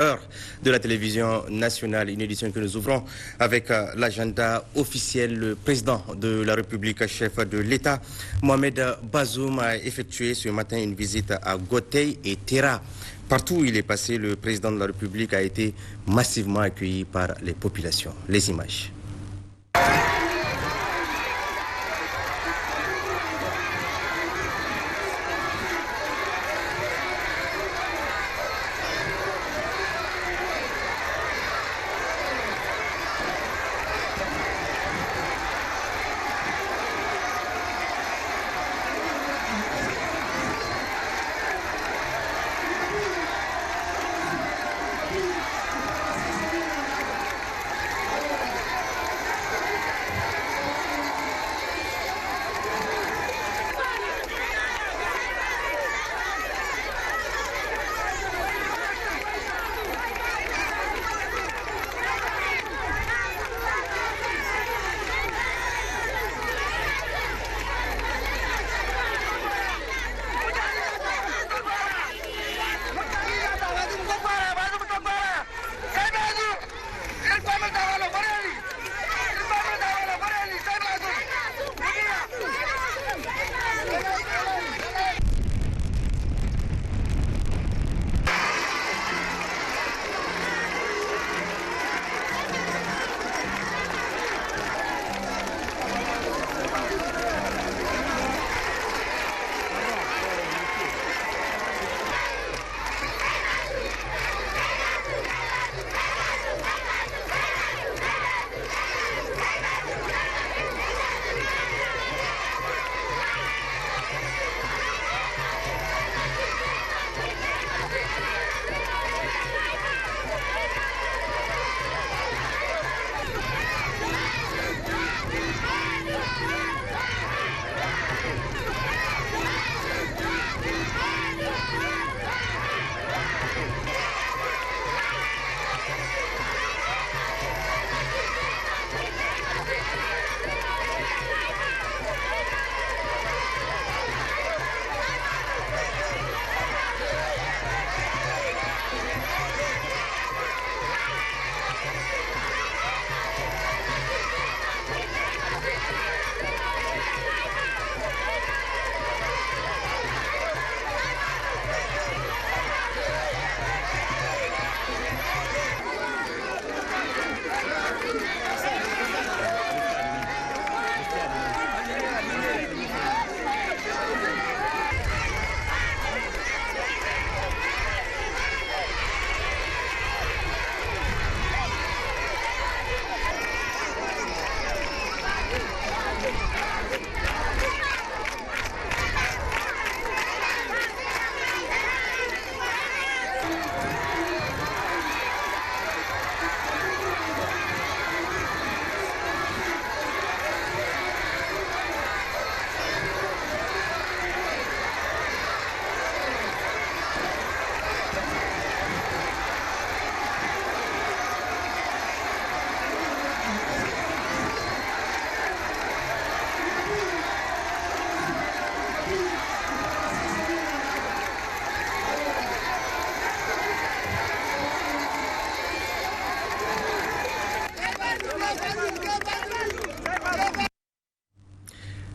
Heure de la télévision nationale, une édition que nous ouvrons avec l'agenda officiel. Le président de la République, chef de l'État, Mohamed Bazoum, a effectué ce matin une visite à Gotei et Tera. Partout où il est passé, le président de la République a été massivement accueilli par les populations. Les images.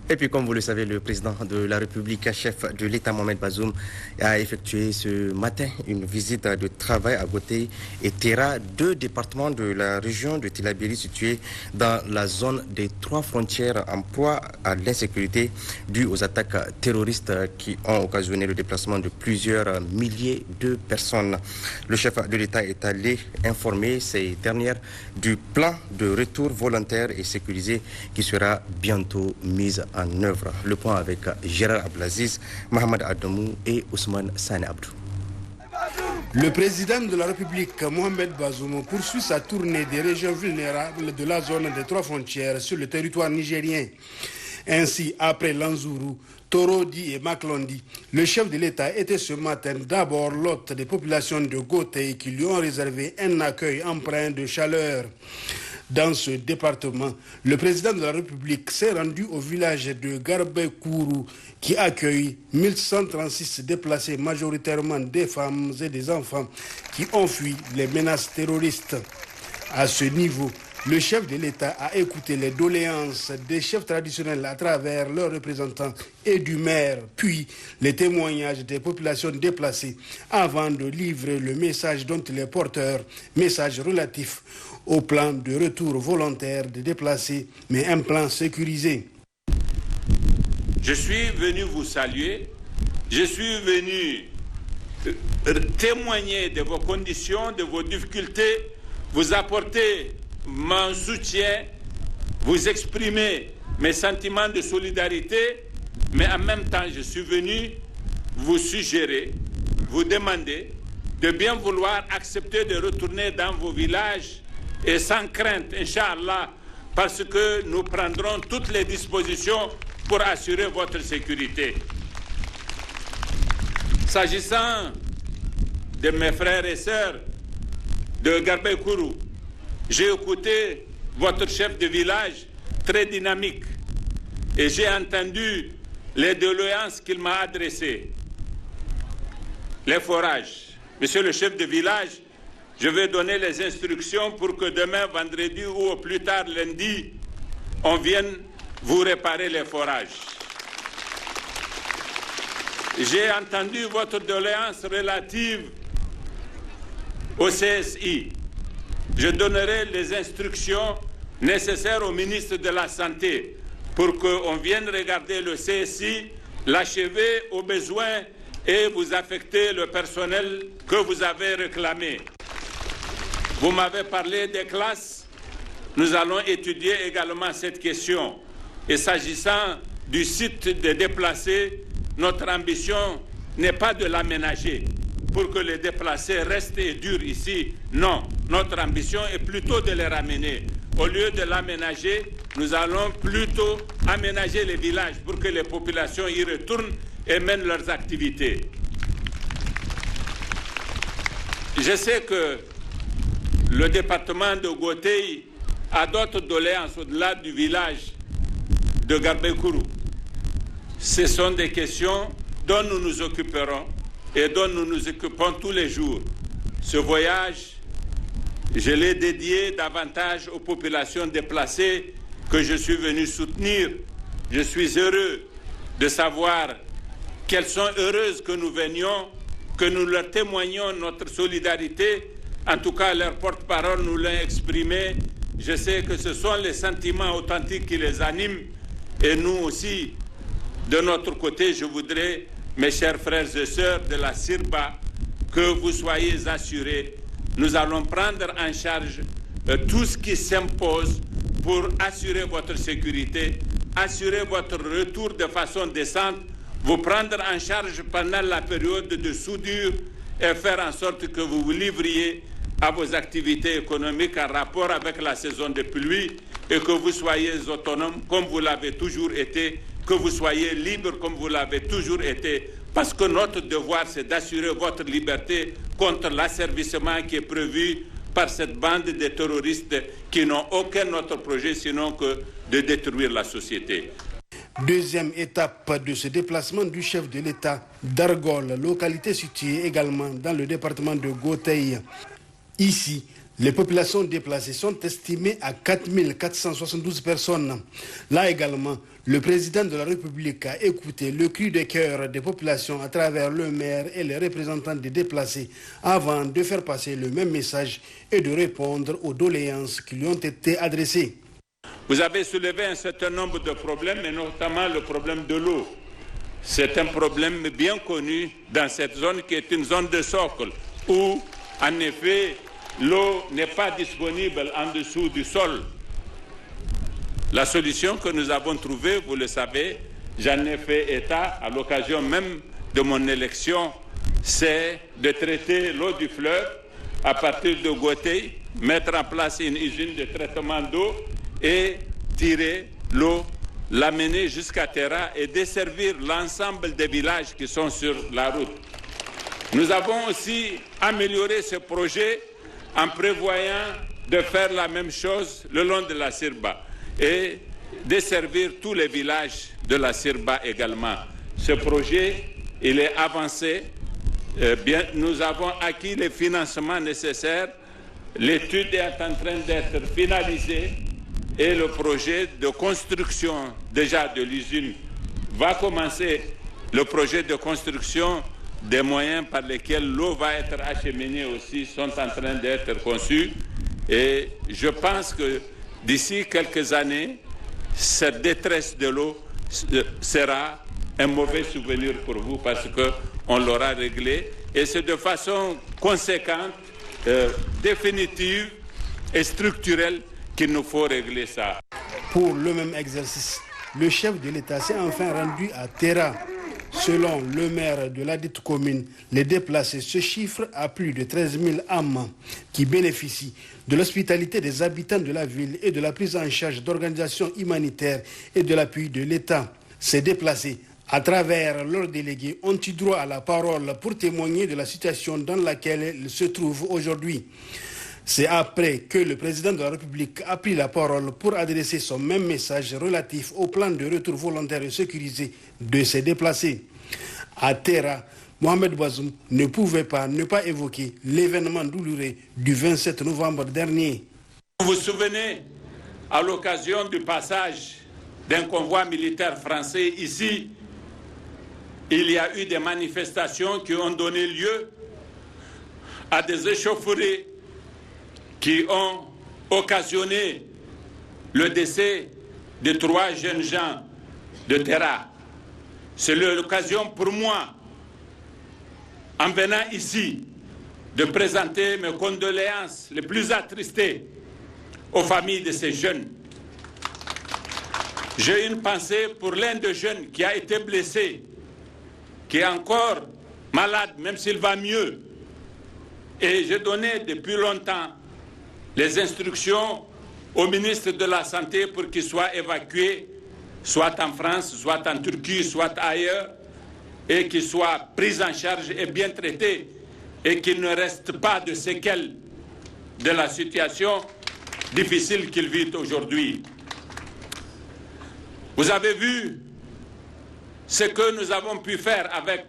Et puis, comme vous le savez, le président de la République, chef de l'État, Mohamed Bazoum, a effectué ce matin une visite de travail à Gotei et Tera, deux départements de la région de Tillabéri situés dans la zone des 3 frontières en proie à l'insécurité due aux attaques terroristes qui ont occasionné le déplacement de plusieurs milliers de personnes. Le chef de l'État est allé informer ces dernières du plan de retour volontaire et sécurisé qui sera bientôt mis en œuvre. Le point avec Gérard Abdelaziz, Mohamed Adamou et Ousmane Sane Abdou. Le président de la République, Mohamed Bazoum, poursuit sa tournée des régions vulnérables de la zone des 3 frontières sur le territoire nigérien. Ainsi, après Lanzuru, Torodi et Maklondi, le chef de l'État était ce matin d'abord l'hôte des populations de Gotei qui lui ont réservé un accueil empreint de chaleur. dans ce département. Le président de la République s'est rendu au village de Garbaïkourou qui accueille 1136 déplacés, majoritairement des femmes et des enfants qui ont fui les menaces terroristes. À ce niveau, le chef de l'État a écouté les doléances des chefs traditionnels à travers leurs représentants et du maire, puis les témoignages des populations déplacées avant de livrer le message dont il est porteur, message relatif au plan de retour volontaire des déplacés, mais un plan sécurisé. Je suis venu vous saluer, je suis venu témoigner de vos conditions, de vos difficultés, vous apporter mon soutien, vous exprimer mes sentiments de solidarité, mais en même temps, je suis venu vous suggérer, vous demander de bien vouloir accepter de retourner dans vos villages et sans crainte, Inch'Allah, parce que nous prendrons toutes les dispositions pour assurer votre sécurité. S'agissant de mes frères et sœurs de Garbaïkourou, j'ai écouté votre chef de village très dynamique et j'ai entendu les doléances qu'il m'a adressées. Les forages. Monsieur le chef de village, je vais donner les instructions pour que demain, vendredi ou au plus tard lundi, on vienne vous réparer les forages. J'ai entendu votre doléance relative au CSI. Je donnerai les instructions nécessaires au ministre de la Santé pour qu'on vienne regarder le CSI, l'achever au besoin et vous affecter le personnel que vous avez réclamé. Vous m'avez parlé des classes. Nous allons étudier également cette question. Et s'agissant du site des déplacés, notre ambition n'est pas de l'aménager pour que les déplacés restent et durent ici. Non, notre ambition est plutôt de les ramener. Au lieu de l'aménager, nous allons plutôt aménager les villages pour que les populations y retournent et mènent leurs activités. Je sais que le département de Gotei a d'autres doléances au-delà du village de Garbaïkourou. Ce sont des questions dont nous nous occuperons et dont nous nous occupons tous les jours. Ce voyage, je l'ai dédié davantage aux populations déplacées que je suis venu soutenir. Je suis heureux de savoir qu'elles sont heureuses que nous venions, que nous leur témoignions notre solidarité. En tout cas, leur porte-parole nous l'a exprimé. Je sais que ce sont les sentiments authentiques qui les animent. Et nous aussi, de notre côté, je voudrais, mes chers frères et sœurs de la Sirba, que vous soyez assurés. Nous allons prendre en charge tout ce qui s'impose pour assurer votre sécurité, assurer votre retour de façon décente, vous prendre en charge pendant la période de soudure et faire en sorte que vous vous livriez à vos activités économiques en rapport avec la saison de pluie et que vous soyez autonome comme vous l'avez toujours été, que vous soyez libre comme vous l'avez toujours été, parce que notre devoir, c'est d'assurer votre liberté contre l'asservissement qui est prévu par cette bande de terroristes qui n'ont aucun autre projet sinon que de détruire la société. Deuxième étape de ce déplacement du chef de l'État d'Argol, localité située également dans le département de Gotei. Ici, les populations déplacées sont estimées à 4472 personnes. Là également, le président de la République a écouté le cri de cœur des populations à travers le maire et les représentants des déplacés avant de faire passer le même message et de répondre aux doléances qui lui ont été adressées. Vous avez soulevé un certain nombre de problèmes, et notamment le problème de l'eau. C'est un problème bien connu dans cette zone qui est une zone de socle où, en effet, l'eau n'est pas disponible en dessous du sol. La solution que nous avons trouvée, vous le savez, j'en ai fait état à l'occasion même de mon élection, c'est de traiter l'eau du fleuve à partir de Gotei, mettre en place une usine de traitement d'eau et tirer l'eau, l'amener jusqu'à Terra et desservir l'ensemble des villages qui sont sur la route. Nous avons aussi amélioré ce projet en prévoyant de faire la même chose le long de la Sirba et desservir tous les villages de la Sirba également. Ce projet, il est avancé. Nous avons acquis les financements nécessaires. L'étude est en train d'être finalisée et le projet de construction déjà de l'usine va commencer. Le projet de construction des moyens par lesquels l'eau va être acheminée aussi sont en train d'être conçus. Et je pense que d'ici quelques années, cette détresse de l'eau sera un mauvais souvenir pour vous parce qu'on l'aura réglé. Et c'est de façon conséquente, définitive et structurelle qu'il nous faut régler ça. Pour le même exercice, le chef de l'État s'est enfin rendu à Terra. Selon le maire de la dite commune, les déplacés se chiffrent à plus de 13 000 âmes qui bénéficient de l'hospitalité des habitants de la ville et de la prise en charge d'organisations humanitaires et de l'appui de l'État. Ces déplacés, à travers leurs délégués, ont eu droit à la parole pour témoigner de la situation dans laquelle ils se trouvent aujourd'hui. C'est après que le président de la République a pris la parole pour adresser son même message relatif au plan de retour volontaire et sécurisé de ces déplacés. À Terra, Mohamed Bazoum ne pouvait pas ne pas évoquer l'événement douloureux du 27 novembre dernier. Vous vous souvenez, à l'occasion du passage d'un convoi militaire français ici, il y a eu des manifestations qui ont donné lieu à des échauffourées qui ont occasionné le décès de 3 jeunes gens de Terra. C'est l'occasion pour moi, en venant ici, de présenter mes condoléances les plus attristées aux familles de ces jeunes. J'ai une pensée pour l'un des jeunes qui a été blessé, qui est encore malade, même s'il va mieux. Et j'ai donné depuis longtemps les instructions au ministre de la Santé pour qu'il soit évacué, soit en France, soit en Turquie, soit ailleurs, et qu'il soit pris en charge et bien traité, et qu'il ne reste pas de séquelles de la situation difficile qu'il vit aujourd'hui. Vous avez vu ce que nous avons pu faire avec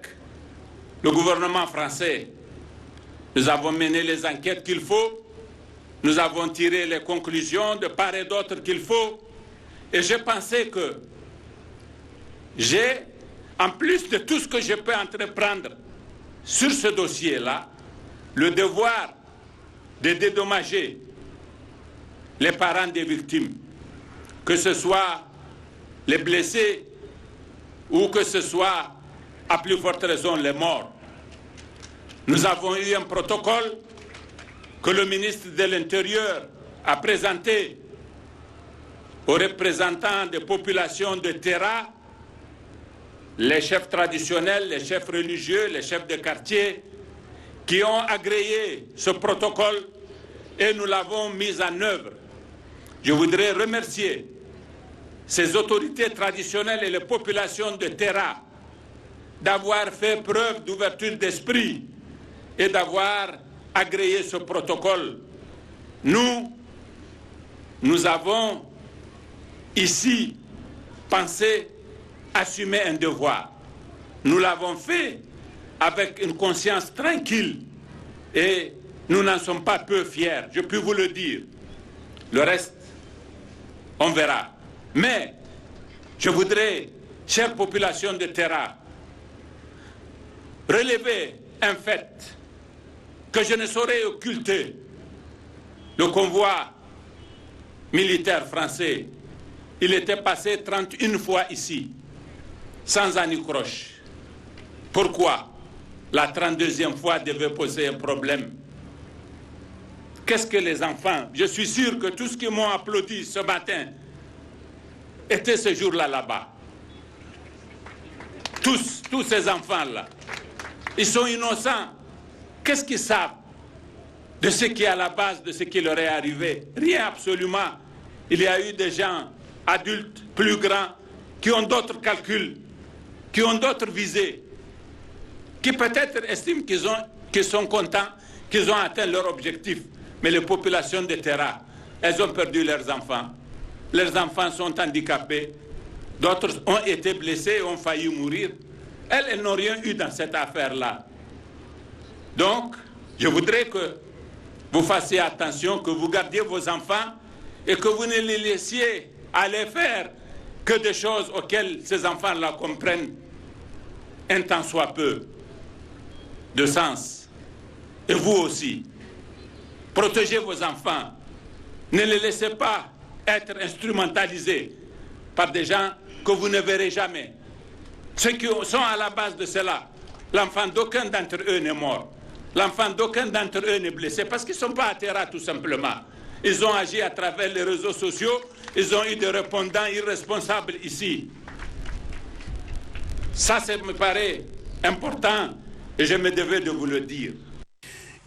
le gouvernement français. Nous avons mené les enquêtes qu'il faut. Nous avons tiré les conclusions de part et d'autre qu'il faut. Et j'ai pensé que j'ai, en plus de tout ce que je peux entreprendre sur ce dossier-là, le devoir de dédommager les parents des victimes, que ce soit les blessés ou que ce soit, à plus forte raison, les morts. Nous avons eu un protocole que le ministre de l'Intérieur a présenté aux représentants des populations de Terra, les chefs traditionnels, les chefs religieux, les chefs de quartier, qui ont agréé ce protocole et nous l'avons mis en œuvre. Je voudrais remercier ces autorités traditionnelles et les populations de Terra d'avoir fait preuve d'ouverture d'esprit et d'avoir agréé ce protocole. Nous avons ici pensé assumer un devoir. Nous l'avons fait avec une conscience tranquille et nous n'en sommes pas peu fiers, je peux vous le dire. Le reste, on verra. Mais je voudrais, chère population de Terra, relever un fait que je ne saurais occulter. Le convoi militaire français, il était passé 31 fois ici, sans anicroche. Pourquoi la 32e fois devait poser un problème? Qu'est-ce que les enfants? Je suis sûr que tous qui m'ont applaudi ce matin étaient ce jour-là là-bas. Tous ces enfants-là, ils sont innocents. Qu'est-ce qu'ils savent de ce qui est à la base de ce qui leur est arrivé? Rien absolument. Il y a eu des gens adultes, plus grands, qui ont d'autres calculs, qui ont d'autres visées, qui peut-être estiment qu'ils sont contents, qu'ils ont atteint leur objectif. Mais les populations de Terra, elles ont perdu leurs enfants sont handicapés, d'autres ont été blessés et ont failli mourir. Elles n'ont rien eu dans cette affaire-là. Donc, je voudrais que vous fassiez attention, que vous gardiez vos enfants et que vous ne les laissiez aller faire que des choses auxquelles ces enfants-là comprennent un tant soit peu de sens. Et vous aussi, protégez vos enfants. Ne les laissez pas être instrumentalisés par des gens que vous ne verrez jamais. Ceux qui sont à la base de cela, l'enfant d'aucun d'entre eux n'est mort. L'enfant d'aucun d'entre eux n'est blessé parce qu'ils ne sont pas à Terra tout simplement. Ils ont agi à travers les réseaux sociaux, ils ont eu des répondants irresponsables ici. Ça me paraît important et je me devais de vous le dire.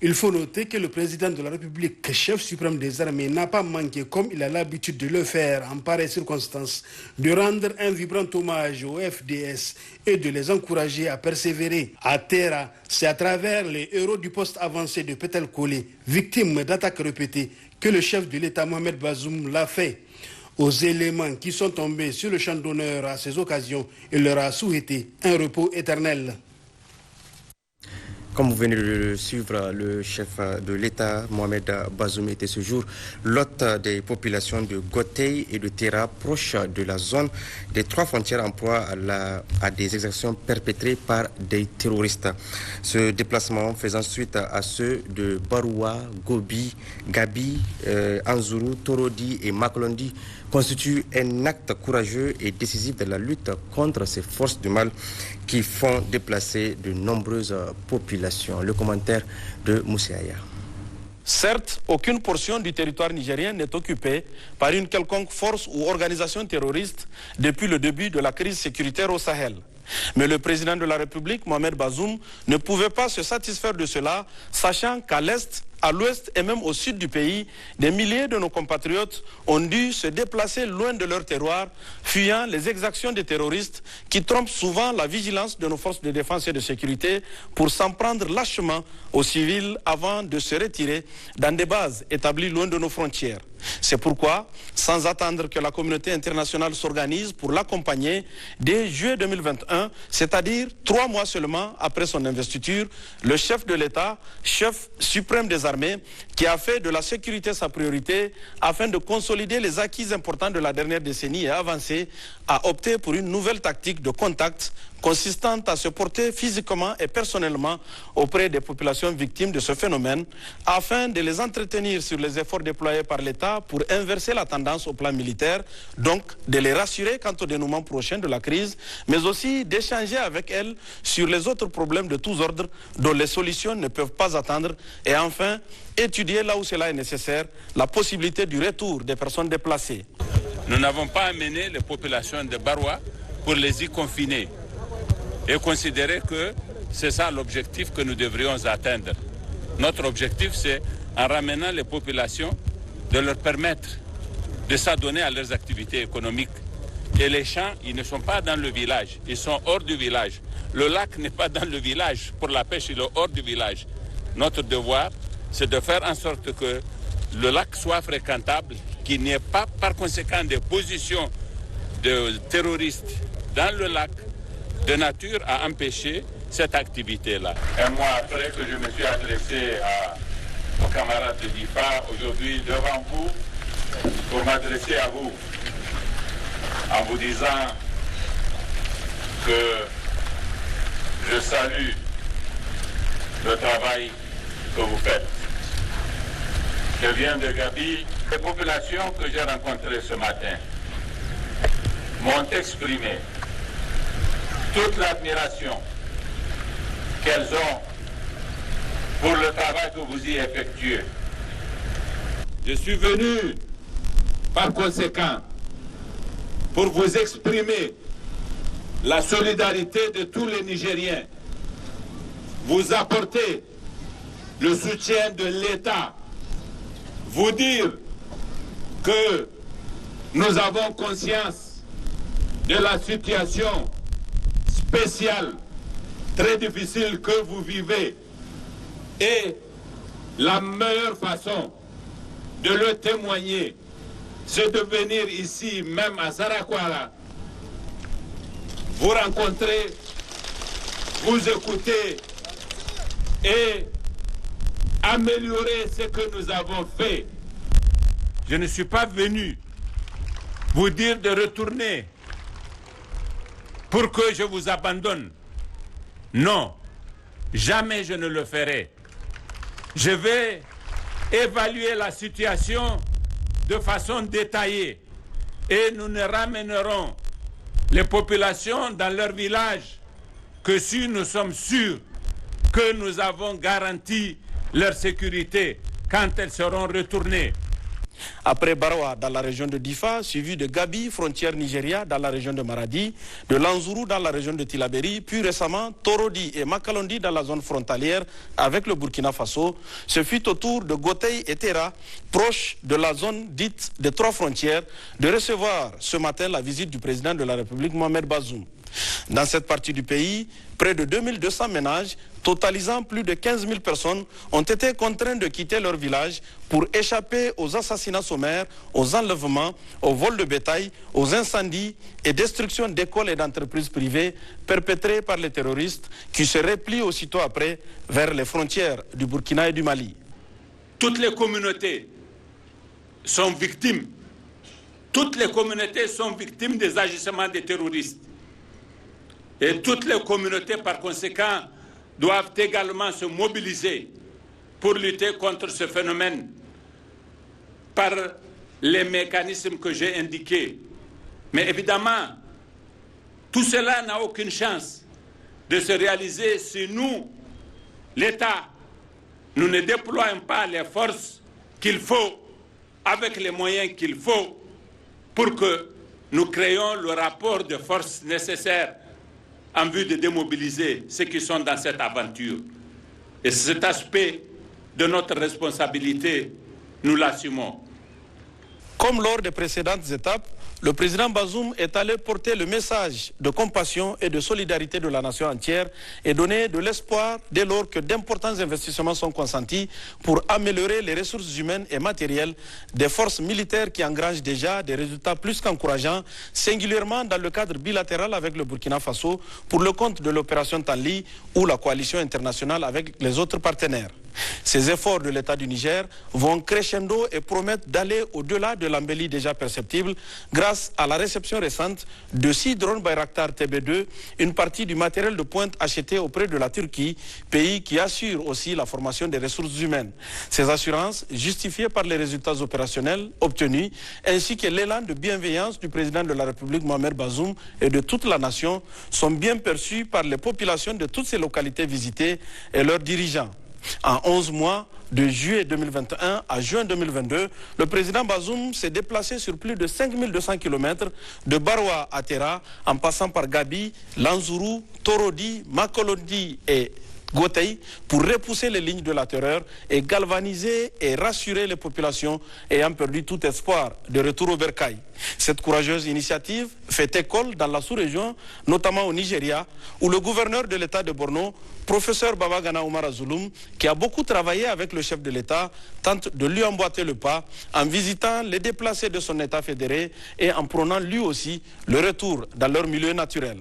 Il faut noter que le président de la République, chef suprême des armées, n'a pas manqué, comme il a l'habitude de le faire en pareilles circonstances, de rendre un vibrant hommage au FDS et de les encourager à persévérer. À Terra, c'est à travers les héros du poste avancé de Petelkoli, victimes d'attaques répétées, que le chef de l'État Mohamed Bazoum l'a fait. Aux éléments qui sont tombés sur le champ d'honneur à ces occasions, il leur a souhaité un repos éternel. Comme vous venez de le suivre, le chef de l'État, Mohamed Bazoum, était ce jour l'hôte des populations de Gotei et de Terra, proches de la zone des 3 frontières en proie à des exactions perpétrées par des terroristes. Ce déplacement faisant suite à ceux de Baroua, Gobi, Gabi, Anzuru, Torodi et Maklondi constitue un acte courageux et décisif de la lutte contre ces forces du mal qui font déplacer de nombreuses populations. Le commentaire de Mousséaya. Certes, aucune portion du territoire nigérien n'est occupée par une quelconque force ou organisation terroriste depuis le début de la crise sécuritaire au Sahel. Mais le président de la République, Mohamed Bazoum, ne pouvait pas se satisfaire de cela, sachant qu'à l'est, à l'ouest et même au sud du pays, des milliers de nos compatriotes ont dû se déplacer loin de leur terroir, fuyant les exactions des terroristes qui trompent souvent la vigilance de nos forces de défense et de sécurité pour s'en prendre lâchement aux civils avant de se retirer dans des bases établies loin de nos frontières. C'est pourquoi, sans attendre que la communauté internationale s'organise pour l'accompagner, dès juillet 2021, c'est-à-dire 3 mois seulement après son investiture, le chef de l'État, chef suprême des armées, qui a fait de la sécurité sa priorité afin de consolider les acquis importants de la dernière décennie et avancer, a opté pour une nouvelle tactique de contact consistant à se porter physiquement et personnellement auprès des populations victimes de ce phénomène afin de les entretenir sur les efforts déployés par l'État pour inverser la tendance au plan militaire, donc de les rassurer quant au dénouement prochain de la crise, mais aussi d'échanger avec elles sur les autres problèmes de tous ordres dont les solutions ne peuvent pas attendre et enfin étudier là où cela est nécessaire la possibilité du retour des personnes déplacées. Nous n'avons pas amené les populations de Baroua pour les y confiner et considérer que c'est ça l'objectif que nous devrions atteindre. Notre objectif, c'est, en ramenant les populations, de leur permettre de s'adonner à leurs activités économiques. Et les champs, ils ne sont pas dans le village, ils sont hors du village. Le lac n'est pas dans le village, pour la pêche, il est hors du village. Notre devoir, c'est de faire en sorte que le lac soit fréquentable, qu'il n'y ait pas par conséquent des positions de terroristes dans le lac, de nature à empêcher cette activité-là. Un mois après que je me suis adressé aux camarades de DIFA, aujourd'hui devant vous, pour m'adresser à vous, en vous disant que je salue le travail que vous faites. Je viens de Gabi. Les populations que j'ai rencontrées ce matin m'ont exprimé toute l'admiration qu'elles ont pour le travail que vous y effectuez. Je suis venu, par conséquent, pour vous exprimer la solidarité de tous les Nigériens, vous apporter le soutien de l'État, vous dire que nous avons conscience de la situation spéciale, très difficile que vous vivez. Et la meilleure façon de le témoigner, c'est de venir ici, même à Zarakwala, vous rencontrer, vous écouter et améliorer ce que nous avons fait. Je ne suis pas venu vous dire de retourner pour que je vous abandonne. Non, jamais je ne le ferai. Je vais évaluer la situation de façon détaillée et nous ne ramènerons les populations dans leur village que si nous sommes sûrs que nous avons garanti leur sécurité quand elles seront retournées. Après Barawa dans la région de Difa, suivi de Gabi, frontière Nigeria dans la région de Maradi, de Lanzuru dans la région de Tilaberi, puis récemment Torodi et Makalondi dans la zone frontalière avec le Burkina Faso, ce fut au tour de Gotei et Tera, proches de la zone dite des 3 frontières, de recevoir ce matin la visite du président de la République Mohamed Bazoum. Dans cette partie du pays, près de 2200 ménages, totalisant plus de 15 000 personnes, ont été contraints de quitter leur village pour échapper aux assassinats sommaires, aux enlèvements, aux vols de bétail, aux incendies et destructions d'écoles et d'entreprises privées perpétrées par les terroristes qui se replient aussitôt après vers les frontières du Burkina et du Mali. Toutes les communautés sont victimes. Toutes les communautés sont victimes des agissements des terroristes. Et toutes les communautés, par conséquent, doivent également se mobiliser pour lutter contre ce phénomène par les mécanismes que j'ai indiqués. Mais évidemment, tout cela n'a aucune chance de se réaliser si nous, l'État, nous ne déployons pas les forces qu'il faut, avec les moyens qu'il faut, pour que nous créions le rapport de force nécessaire en vue de démobiliser ceux qui sont dans cette aventure. Et cet aspect de notre responsabilité, nous l'assumons. Comme lors des précédentes étapes, le président Bazoum est allé porter le message de compassion et de solidarité de la nation entière et donner de l'espoir dès lors que d'importants investissements sont consentis pour améliorer les ressources humaines et matérielles des forces militaires qui engrangent déjà des résultats plus qu'encourageants, singulièrement dans le cadre bilatéral avec le Burkina Faso pour le compte de l'opération Tanli ou la coalition internationale avec les autres partenaires. Ces efforts de l'État du Niger vont crescendo et promettent d'aller au-delà de l'embellie déjà perceptible grâce à la réception récente de 6 drones Bayraktar TB2, une partie du matériel de pointe acheté auprès de la Turquie, pays qui assure aussi la formation des ressources humaines. Ces assurances, justifiées par les résultats opérationnels obtenus, ainsi que l'élan de bienveillance du président de la République Mohamed Bazoum et de toute la nation, sont bien perçues par les populations de toutes ces localités visitées et leurs dirigeants. En 11 mois, de juillet 2021 à juin 2022, le président Bazoum s'est déplacé sur plus de 5200 km de Barawa à Tera, en passant par Gabi, Lanzuru, Torodi, Makalondi et Gotei, pour repousser les lignes de la terreur et galvaniser et rassurer les populations ayant perdu tout espoir de retour au bercail. Cette courageuse initiative fait école dans la sous-région, notamment au Nigeria, où le gouverneur de l'État de Borno, professeur Babagana Oumar Azouloum, qui a beaucoup travaillé avec le chef de l'État, tente de lui emboîter le pas en visitant les déplacés de son État fédéré et en prônant lui aussi le retour dans leur milieu naturel.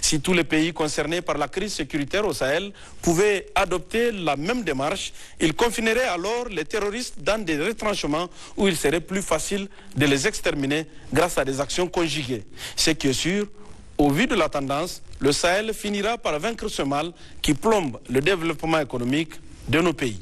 Si tous les pays concernés par la crise sécuritaire au Sahel pouvaient adopter la même démarche, ils confineraient alors les terroristes dans des retranchements où il serait plus facile de les exterminer grâce à des actions conjuguées. Ce qui est sûr, au vu de la tendance, le Sahel finira par vaincre ce mal qui plombe le développement économique de nos pays.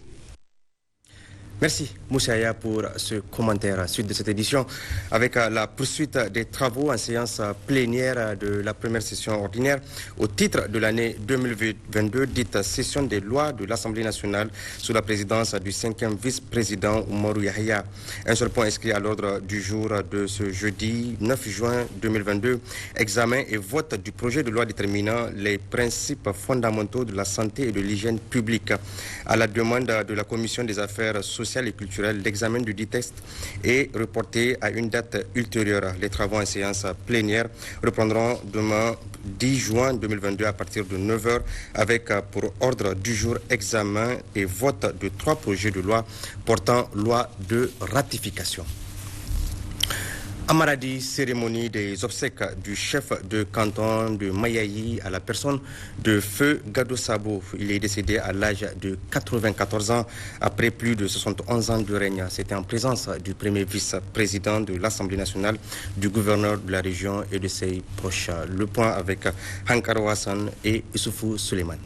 Merci Moussaya pour ce commentaire. Suite de cette édition avec la poursuite des travaux en séance plénière de la première session ordinaire au titre de l'année 2022, dite session des lois de l'Assemblée nationale sous la présidence du 5e vice-président Oumarou Yahya. Un seul point inscrit à l'ordre du jour de ce jeudi 9 juin 2022, examen et vote du projet de loi déterminant les principes fondamentaux de la santé et de l'hygiène publique. À la demande de la Commission des affaires sociales social et culturel. L'examen du dit texte est reporté à une date ultérieure. Les travaux en séance plénière reprendront demain 10 juin 2022 à partir de 9h avec pour ordre du jour examen et vote de 3 projets de loi portant loi de ratification. À Maradi, cérémonie des obsèques du chef de canton de Mayaï à la personne de Feu Gado Sabo. Il est décédé à l'âge de 94 ans après plus de 71 ans de règne. C'était en présence du premier vice-président de l'Assemblée nationale, du gouverneur de la région et de ses proches. Le point avec Hankaro Hassan et Issoufou Suleiman.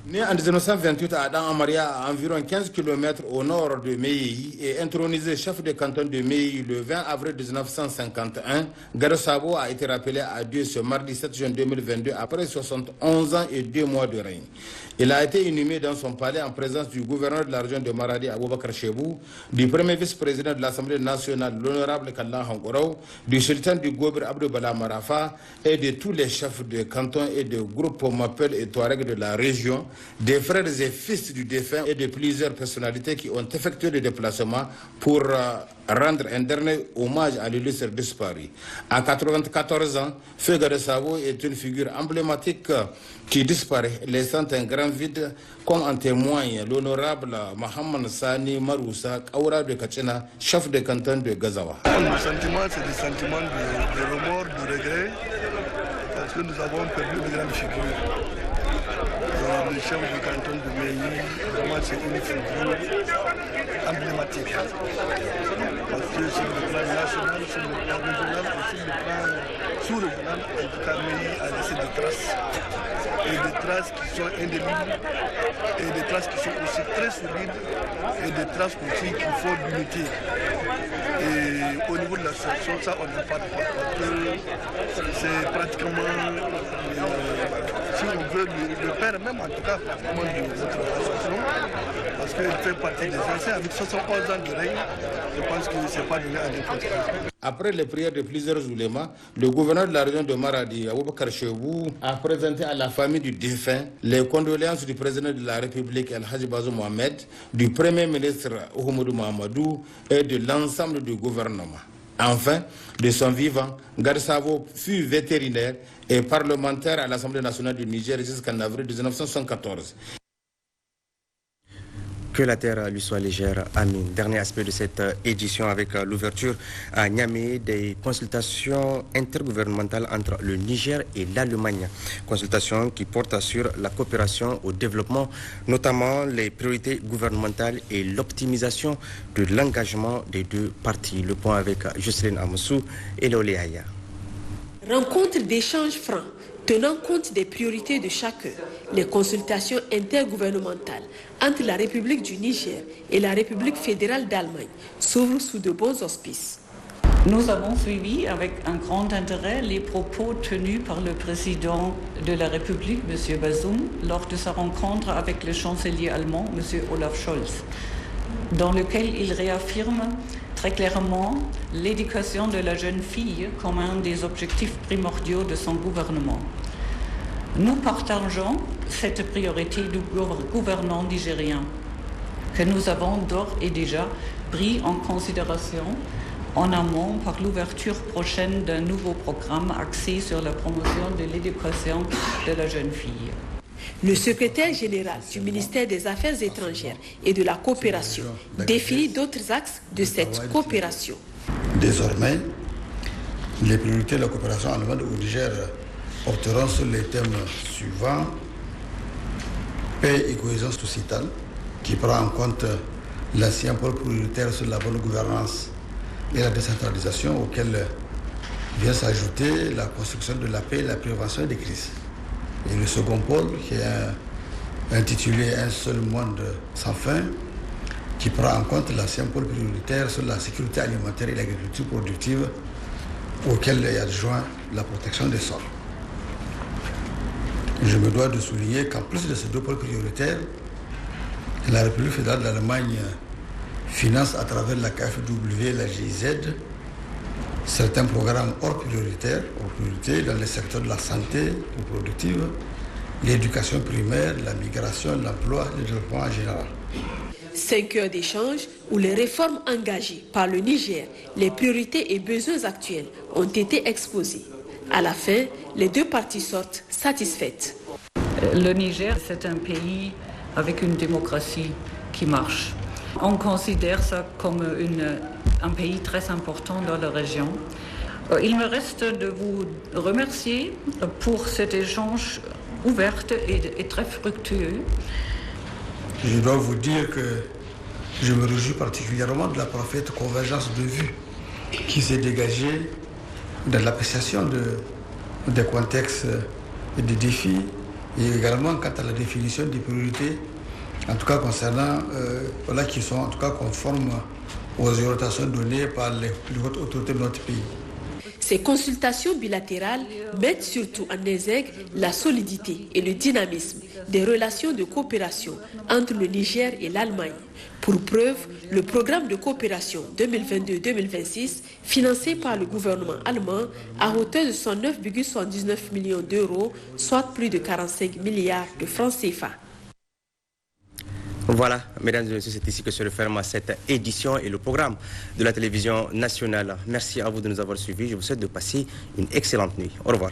Né en 1928 à Adam Amaria, à environ 15 km au nord de Meyi, et intronisé chef de canton de Meyi le 20 avril 1951, Gado Sabo a été rappelé à Dieu ce mardi 7 juin 2022 après 71 ans et 2 mois de règne. Il a été inhumé dans son palais en présence du gouverneur de la région de Maradi, Aboubakar Chebou, du premier vice-président de l'Assemblée nationale, l'honorable Kallan Hangourou, du sultan du Gobir Abdou Bala Marafa et de tous les chefs de canton et de groupes Mapel et Touareg de la région, des frères et fils du défunt et de plusieurs personnalités qui ont effectué le déplacement pour rendre un dernier hommage à l'illustre disparu. À 94 ans, Feu Gado Sabo est une figure emblématique qui disparaît, laissant un grand vide, comme en témoigne l'honorable Mohamed Sani Maroussa Kaura de Kachina, chef de canton de Gazawa. Le sentiment, c'est des sentiments de remords, de regret, parce que nous avons perdu de grandes figures. Le chef du canton de Meyi, vraiment c'est une figure emblématique. Parce que sur le plan national, sur le plan régional et sur le plan sous-régional, en tout cas Meyi a laissé des traces. Et des traces qui sont indélébiles, et des traces qui sont aussi très solides, et des traces aussi qui font l'unité. Et au niveau de la section, ça on n'a pas de porte. C'est pratiquement, si on veut, le père même en tout cas, pratiquement de notre association, parce qu'il fait partie des anciens avec 71 ans de règne, je pense que ce n'est pas donné à n'importe qui. Après les prières de plusieurs oulémas, le gouverneur de la région de Maradi, Aboubakar Chebou, a présenté à la famille du défunt les condoléances du président de la République, El Hadji Bazoum Mohamed, du premier ministre Oumoudou Mahamadou et de l'ensemble du gouvernement. Enfin, de son vivant, Gado Sabo fut vétérinaire et parlementaire à l'Assemblée nationale du Niger jusqu'en avril 1974. Que la terre lui soit légère, Amin. Dernier aspect de cette édition avec l'ouverture à Niamey des consultations intergouvernementales entre le Niger et l'Allemagne. Consultations qui portent sur la coopération au développement, notamment les priorités gouvernementales et l'optimisation de l'engagement des deux parties. Le point avec Jocelyne Amoussou et Léolé Aya. Rencontre d'échanges francs, tenant compte des priorités de chacun. Les consultations intergouvernementales entre la République du Niger et la République fédérale d'Allemagne s'ouvrent sous de bons auspices. Nous avons suivi avec un grand intérêt les propos tenus par le président de la République, M. Bazoum, lors de sa rencontre avec le chancelier allemand, M. Olaf Scholz, dans lequel il réaffirme très clairement l'éducation de la jeune fille comme un des objectifs primordiaux de son gouvernement. Nous partageons cette priorité du gouvernement nigérien que nous avons d'ores et déjà pris en considération en amont par l'ouverture prochaine d'un nouveau programme axé sur la promotion de l'éducation de la jeune fille. Le secrétaire général du ministère des Affaires étrangères et de la coopération définit d'autres axes de cette coopération. Désormais, les priorités de la coopération allemande au Niger porteront sur les thèmes suivants: paix et cohésion sociétale, qui prend en compte l'ancien pôle prioritaire sur la bonne gouvernance et la décentralisation, auquel vient s'ajouter la construction de la paix et la prévention des crises. Et le second pôle, qui est intitulé Un seul monde sans fin, qui prend en compte l'ancien pôle prioritaire sur la sécurité alimentaire et l'agriculture productive, auquel est adjoint la protection des sols. Je me dois de souligner qu'en plus de ces deux pôles prioritaires, la République fédérale d'Allemagne finance à travers la KfW et la GIZ certains programmes hors priorité dans les secteurs de la santé ou productive, l'éducation primaire, la migration, l'emploi, le développement en général. 5 heures d'échange où les réformes engagées par le Niger, les priorités et besoins actuels ont été exposés. À la fin, les deux parties sortent satisfaites. Le Niger, c'est un pays avec une démocratie qui marche. On considère ça comme un pays très important dans la région. Il me reste de vous remercier pour cet échange ouvert et très fructueux. Je dois vous dire que je me réjouis particulièrement de la parfaite convergence de vues qui s'est dégagée dans l'appréciation des contextes et des défis et également quant à la définition des priorités, en tout cas concernant, qui sont en tout cas conformes aux orientations données par les plus hautes autorités de notre pays. Ces consultations bilatérales mettent surtout en exergue la solidité et le dynamisme des relations de coopération entre le Niger et l'Allemagne. Pour preuve, le programme de coopération 2022-2026, financé par le gouvernement allemand à hauteur de 109,79 millions d'euros, soit plus de 45 milliards de francs CFA. Voilà, mesdames et messieurs, c'est ici que se referme cette édition et le programme de la télévision nationale. Merci à vous de nous avoir suivis. Je vous souhaite de passer une excellente nuit. Au revoir.